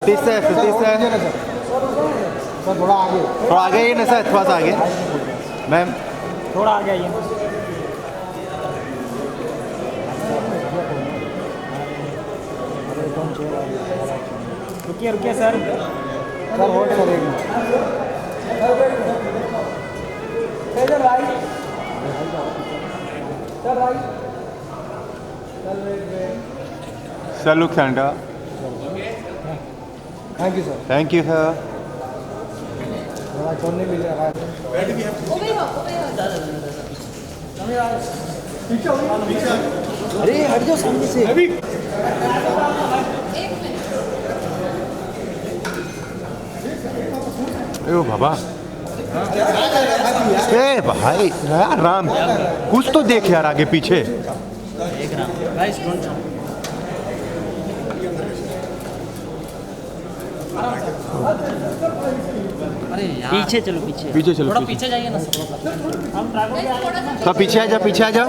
50 से 50 से सर थोड़ा आगे ही ना सर, थोड़ा सा आगे मैम। थोड़ा आगे आइए। रुकिए रुकिए सर होल्ड करेंगे। Sir look centre. Thank you sir. Thank you sir. थोड़ा छोड़ने के लिए अरे हट जाओ सामने से। ओ बाबा, ए भाई यार राम, कुछ तो देख यार आगे पीछे। अरे यार पीछे चलो, पीछे चलो, थोड़ा पीछे जाइए ना। सब पीछे आ जा, पीछे आ जा,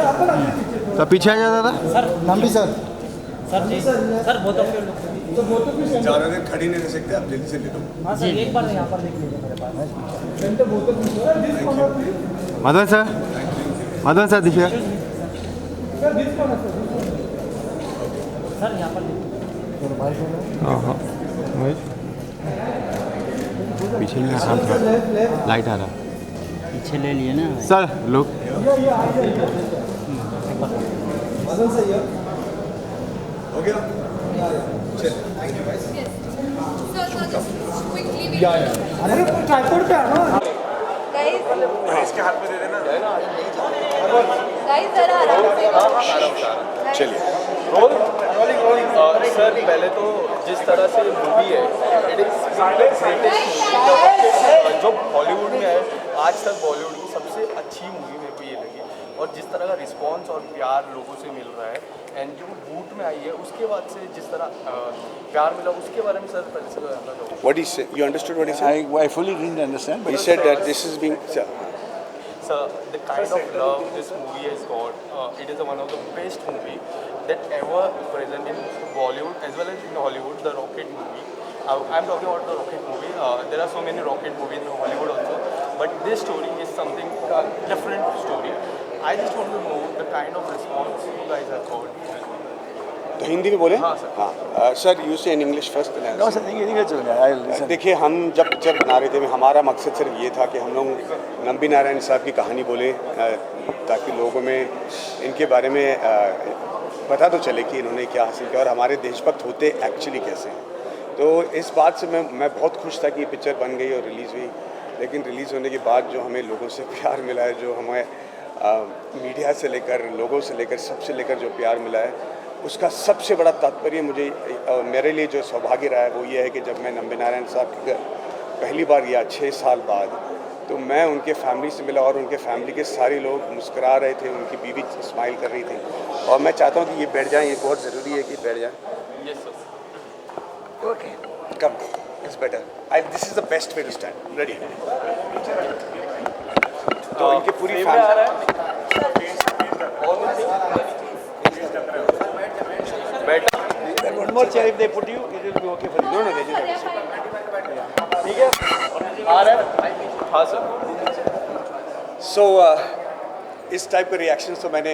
सब पीछे आ जा दादा। सर नंबी सर जी सर बहुत ज़्यादा देर खड़ी नहीं रह सकते, आप जल्दी से ले लो। हाँ सर, एक बार यहाँ पर देख लीजिए मेरे पास। मदन सर, मदन सर दिखिए। सर यहाँ पर पीछे नहीं आ रहा, लाइट आ रहा। पीछे ले लिए ना सर लुक। हो गया? अरे ट्राइपॉड पे आना। इसके हाथ में दे देना। जरा आराम से चलिए। सर पहले तो जिस तरह से मूवी है, इट इज़ जो हॉलीवुड में है आज तक बॉलीवुड की सबसे अच्छी मूवी मेरे को ये लगी। और जिस तरह का रिस्पांस और प्यार लोगों से मिल रहा है, एंड जो बूट में आई है उसके बाद से जिस तरह प्यार मिला, उसके बारे में सर पहले से जानना चाहूँगा। What he said? You understood what he said? I fully didn't understand. But He said that this is being. Sir, the kind of love this movie has got, it is one of the best movie that ever present in Bollywood as well as in Hollywood. The Rocket movie. I'm talking about the Rocket movie. There are so many Rocket movies in Hollywood also, but this story is something different story. I just want to know the kind of response you guys have got. तो हिंदी में बोले? हाँ sir. हाँ sir, you से in English first. no, sir, English चलेगा. I'll listen. देखिए, हम जब पिक्चर बना रहे थे, हमारा मकसद सिर्फ ये था कि हम लोग नंबी नारायण साहब की कहानी बोले, ताकि लोगों में इनके बारे में पता तो चले कि इन्होंने क्या हासिल किया और हमारे देशभक्त होते एक्चुअली कैसे हैं। तो इस बात से मैं बहुत खुश था कि ये पिक्चर बन गई और रिलीज़ हुई। लेकिन रिलीज़ होने के बाद जो हमें लोगों से प्यार मिला है, जो हमें मीडिया से लेकर, लोगों से लेकर, सबसे लेकर जो प्यार मिला है, उसका सबसे बड़ा तात्पर्य मुझे मेरे लिए जो सौभाग्य रहा है वो ये है कि जब मैं नंबी नारायण साहब के पहली बार गया 6 साल बाद, तो मैं उनके फैमिली से मिला और उनके फैमिली के सारे लोग मुस्कुरा रहे थे, उनकी बीवी स्माइल कर रही थी। और मैं चाहता हूँ कि ये बैठ जाएँ, ये बहुत ज़रूरी है कि बैठ जाएँ। Yes sir. Okay, come, it's better. This is the best way to stand. Ready? तो इनकी पूरी family One more chair if they put you, it will be okay for you. No, they just ठीक है? आ रहा है? हाँ sir. सो इस type के रिएक्शंस तो मैंने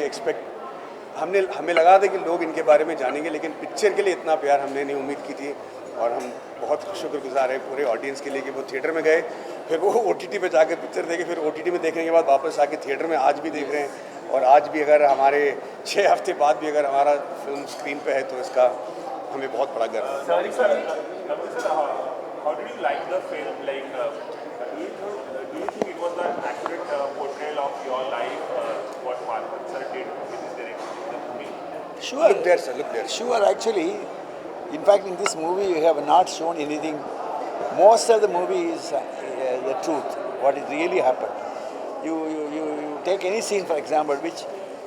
हमें लगा था कि लोग इनके बारे में जानेंगे, लेकिन पिक्चर के लिए इतना प्यार हमने नहीं उम्मीद की थी। और हम बहुत शुक्रगुजार हैं पूरे ऑडियंस के लिए कि वो थिएटर में गए, फिर वो OTT पे जाके पिक्चर देखे, फिर OTT में देखने के बाद वापस आके थिएटर में आज भी देख रहे हैं। और आज भी अगर हमारे 6 हफ्ते बाद भी अगर हमारा फिल्म स्क्रीन पे है तो इसका हमें बहुत बड़ा गर्व है। How did you like the film? Like, do you think it was the accurate portrayal of your life, what Marwan sir did with his direction in the movie? Sure. Look there, sir. Look there. Sure, actually, in fact, in this movie you have not shown anything. Most of the movie is the truth, what it really happened. You take any scene, for example, which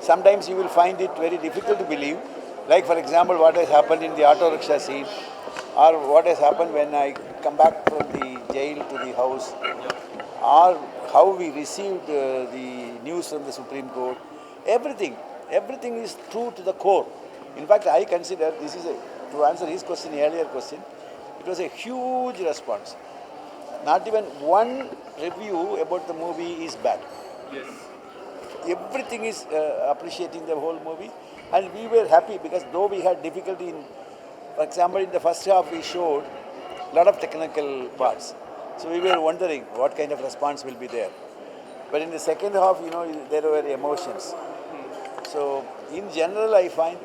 sometimes you will find it very difficult to believe. Like, for example, what has happened in the auto rickshaw scene, or what has happened when I come back from the jail to the house, or how we received the news from the Supreme Court. Everything is true to the core. In fact, I consider this is to answer his question, earlier question, it was a huge response. Not even one review about the movie is bad. Yes. Everything is appreciating the whole movie, and we were happy because though we had difficulty in, for example, in the first half we showed a lot of technical parts, so we were wondering what kind of response will be there. But in the second half, there were emotions. So in general, I find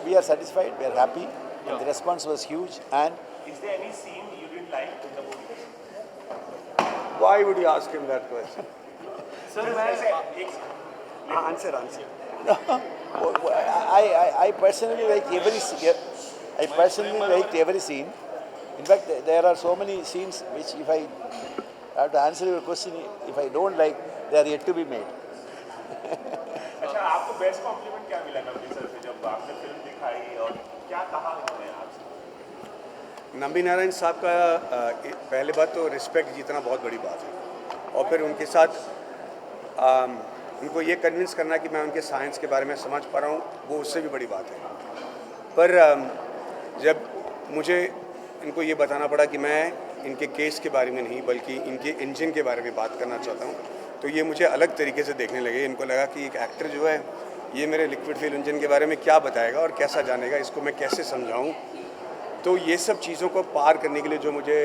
we are satisfied, we are happy, and the response was huge. And Is there any scene you didn't like in the movie? Why would you ask him that question? Sir, Answer. I personally liked every scene. I personally liked every scene. In fact, there are so many scenes which, if I have to answer your question, if I don't like, they are yet to be made. अच्छा, आपको best compliment क्या मिला Nambi sir से जब आपने film दिखाई और क्या कहा उन्होंने आपसे? नंबी नारायण साहब का पहले बात तो रिस्पेक्ट जीतना बहुत बड़ी बात है, और फिर उनके साथ उनको ये कन्विंस करना कि मैं उनके साइंस के बारे में समझ पा रहा हूँ, वो उससे भी बड़ी बात है। पर जब मुझे इनको ये बताना पड़ा कि मैं इनके केस के बारे में नहीं बल्कि इनके इंजन के बारे में बात करना चाहता हूँ, तो ये मुझे अलग तरीके से देखने लगे। इनको लगा कि एक एक्टर जो है ये मेरे लिक्विड फ्यूल इंजन के बारे में क्या बताएगा और कैसा जानेगा, इसको मैं कैसे समझाऊँ। तो ये सब चीज़ों को पार करने के लिए जो मुझे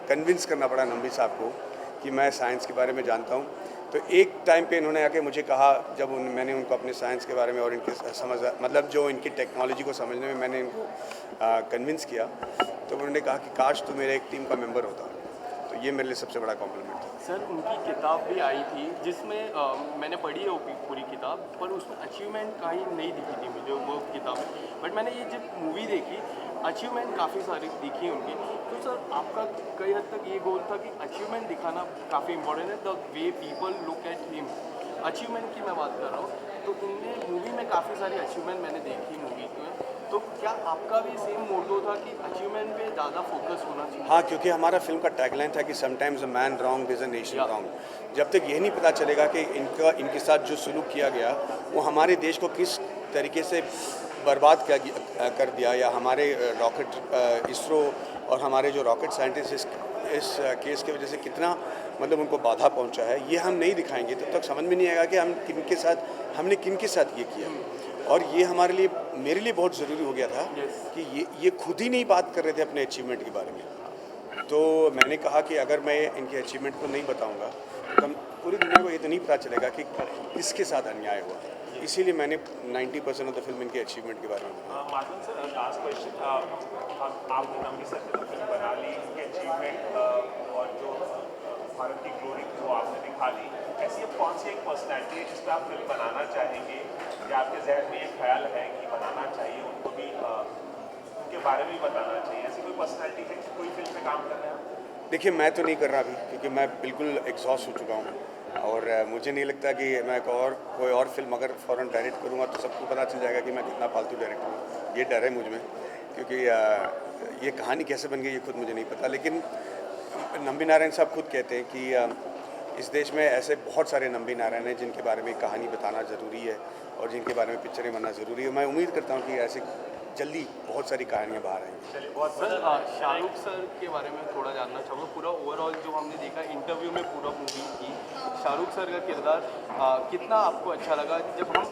कन्विंस करना पड़ा नंबी साहब को कि मैं साइंस के बारे में जानता हूँ, तो एक टाइम पे इन्होंने आके मुझे कहा, जब मैंने उनको अपने साइंस के बारे में और इनके मतलब जो इनकी टेक्नोलॉजी को समझने में मैंने इनको कन्विंस किया, तो उन्होंने कहा कि काश तू मेरे एक टीम का मेंबर होता। तो ये मेरे लिए सबसे बड़ा कॉम्प्लीमेंट था। सर, उनकी किताब भी आई थी जिसमें मैंने पढ़ी है वो पूरी किताब, पर उसमें अचीवमेंट कहीं नहीं दिखी थी मुझे वो किताब में। बट मैंने ये जब मूवी देखी, अचीवमेंट काफ़ी सारी दिखी उनकी। तो सर, आपका कई हद तक ये गोल था कि अचीवमेंट दिखाना काफ़ी इंपॉर्टेंट है, the way people look at him. Achievement की मैं बात कर रहा हूँ, तो उनने मूवी में काफ़ी सारी अचीवमेंट मैंने देखी मूवी में। तो क्या आपका भी सेम मोटो था कि अचीवमेंट पे ज़्यादा फोकस होना चाहिए? हाँ, क्योंकि हमारा फिल्म का टैगलाइन था कि sometimes a man wrong is a nation wrong. जब तक ये नहीं पता चलेगा कि इनके साथ जो सलूक किया गया वो हमारे देश को किस तरीके से बर्बाद कर दिया, या हमारे रॉकेट इसरो और हमारे जो रॉकेट साइंटिस्ट इस केस की वजह से कितना मतलब उनको बाधा पहुंचा है, ये हम नहीं दिखाएंगे तब तक समझ में नहीं आएगा कि हमने किनके साथ ये किया। और ये हमारे लिए, मेरे लिए बहुत ज़रूरी हो गया था कि ये खुद ही नहीं बात कर रहे थे अपने अचीवमेंट के बारे में। तो मैंने कहा कि अगर मैं इनके अचीवमेंट को नहीं बताऊंगा तो पूरी दुनिया को ये तो नहीं पता चलेगा कि किसके साथ अन्याय हुआ। इसीलिए मैंने 90% ऑफ द फिल्म इनके अचीवमेंट के बारे में बताया। माधवन सर, लास्ट क्वेश्चन, आपने नंबी सर की फिल्म बना ली, उनके अचीवमेंट और जो भारत की ग्लोरी वो आपने दिखा दी। ऐसी अब कौन सी एक पर्सनैलिटी है जिस पर आप फिल्म बनाना चाहेंगे, या आपके जहन में ये ख्याल है कि बनाना चाहिए, उनको भी उनके बारे में भी बताना चाहिए? ऐसी कोई पर्सनैलिटी है कि कोई फिल्म पे काम कर रहे हैं? देखिए, मैं तो नहीं कर रहा अभी, क्योंकि मैं बिल्कुल एग्जॉस्ट हो चुका हूँ, और मुझे नहीं लगता कि मैं कोई और फिल्म अगर फ़ौरन डायरेक्ट करूँगा तो सबको पता चल जाएगा कि मैं कितना फालतू डायरेक्टर हूँ। ये डर है मुझ में, क्योंकि ये कहानी कैसे बन गई ये खुद मुझे नहीं पता। लेकिन नंबी नारायण साहब खुद कहते हैं कि इस देश में ऐसे बहुत सारे नंबी नारायण हैं जिनके बारे में कहानी बताना ज़रूरी है और जिनके बारे में पिक्चरें बनना ज़रूरी है। मैं उम्मीद करता हूँ कि ऐसे जल्दी बहुत सारी कहानियाँ बाहर आएंगी। सर, शाहरुख सर के बारे में थोड़ा जानना चाहूँगा। पूरा ओवरऑल जो हमने देखा इंटरव्यू में पूरा मूवी की, शाहरुख सर का किरदार कितना आपको अच्छा लगा? जब हम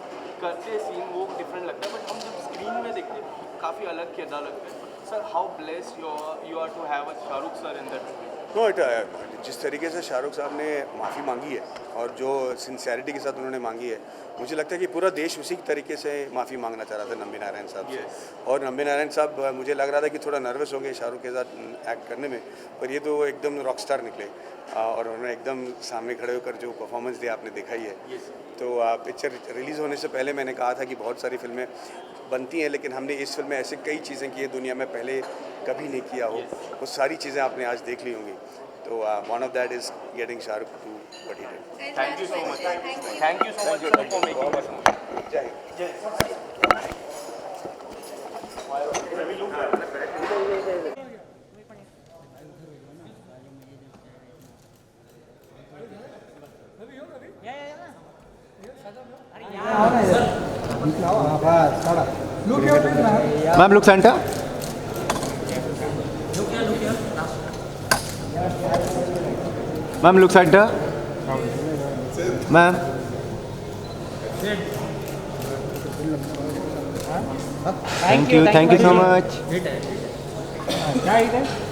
करते सीन वो डिफरेंट लगता है, बट हम जब स्क्रीन में देखते काफ़ी अलग किरदार लगता है। Sir, how blessed you are to have a Shahrukh sir in that movie? No, जिस तरीके से शाहरुख साहब ने माफ़ी मांगी है और जो सिंसेरिटी के साथ उन्होंने मांगी है, मुझे लगता है कि पूरा देश उसी तरीके से माफ़ी मांगना चाह रहा था नंबी नारायण साहब से। और नंबी नारायण साहब, मुझे लग रहा था कि थोड़ा नर्वस होंगे शाहरुख के साथ एक्ट करने में, पर ये तो एकदम रॉक स्टार निकले और उन्होंने एकदम सामने खड़े होकर जो परफॉर्मेंस दिया आपने देखा ही है। तो पिक्चर रिलीज़ होने से पहले मैंने कहा था कि बहुत सारी फिल्में बनती हैं, लेकिन हमने इस फिल्म में ऐसे कई चीज़ें की है दुनिया में पहले कभी नहीं किया हो, वो सारी चीज़ें आपने आज देख ली होंगी। तो one of that is getting Shahrukh to what he did. Thank you so much. Thank you so much for making this movie. जय हिंद। बस चला. Look here, please, ma'am. Ma'am look center. Ma'am, look at her. Ma'am. Thank you so much. काय इथे